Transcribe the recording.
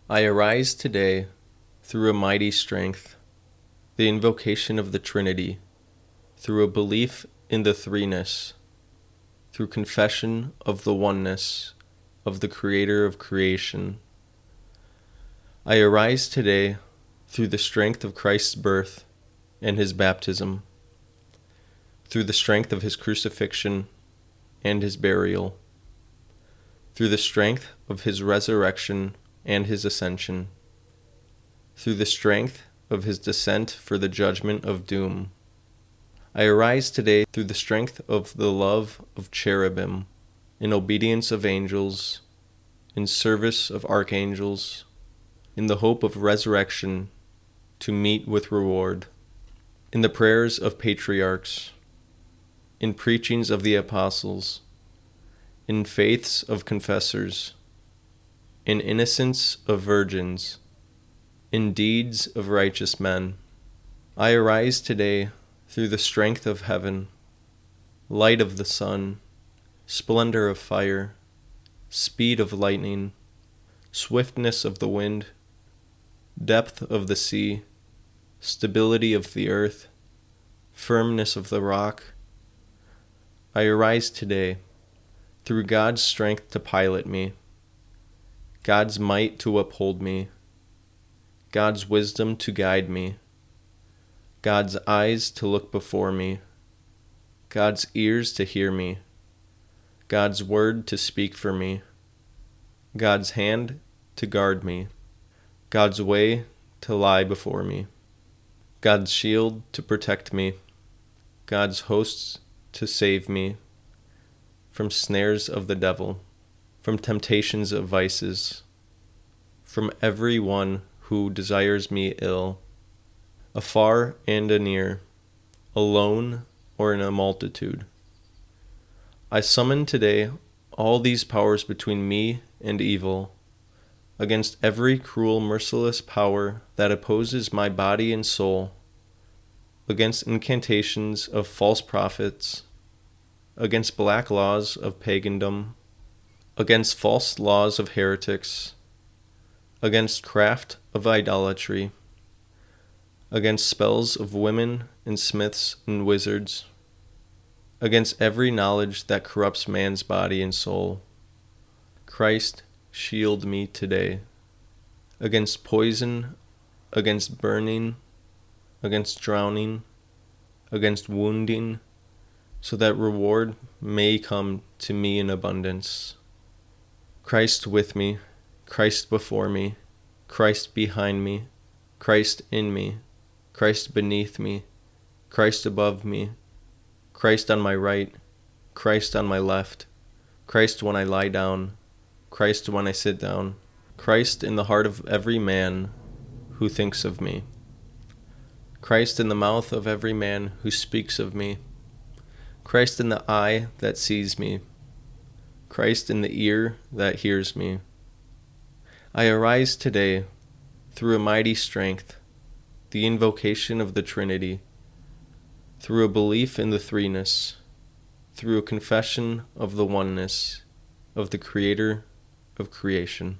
I arise today through a mighty strength, the invocation of the Trinity, through a belief in the Threeness, through confession of the Oneness of the Creator of creation. I arise today through the strength of Christ's birth and his baptism, through the strength of his crucifixion and his burial, through the strength of his resurrection and his ascension, through the strength of his descent for the judgment of doom. I arise today through the strength of the love of cherubim, in obedience of angels, in service of archangels, in the hope of resurrection to meet with reward, in the prayers of patriarchs, in preachings of the apostles, in faiths of confessors, in innocence of virgins, in deeds of righteous men. I arise today through the strength of heaven, light of the sun, splendor of fire, speed of lightning, swiftness of the wind, depth of the sea, stability of the earth, firmness of the rock. I arise today through God's strength to pilot me, God's might to uphold me, God's wisdom to guide me, God's eyes to look before me, God's ears to hear me, God's word to speak for me, God's hand to guard me, God's way to lie before me, God's shield to protect me, God's hosts to save me from snares of the devil, from temptations of vices, from every one who desires me ill, afar and anear, alone or in a multitude. I summon today all these powers between me and evil, against every cruel, merciless power that opposes my body and soul, against incantations of false prophets, against black laws of pagandom, against false laws of heretics, against craft of idolatry, against spells of women and smiths and wizards, against every knowledge that corrupts man's body and soul. Christ, shield me today, against poison, against burning, against drowning, against wounding, so that reward may come to me in abundance. Christ with me, Christ before me, Christ behind me, Christ in me, Christ beneath me, Christ above me, Christ on my right, Christ on my left, Christ when I lie down, Christ when I sit down, Christ in the heart of every man who thinks of me, Christ in the mouth of every man who speaks of me, Christ in the eye that sees me, Christ in the ear that hears me. I arise today through a mighty strength, the invocation of the Trinity, through a belief in the Threeness, through a confession of the Oneness of the Creator of creation.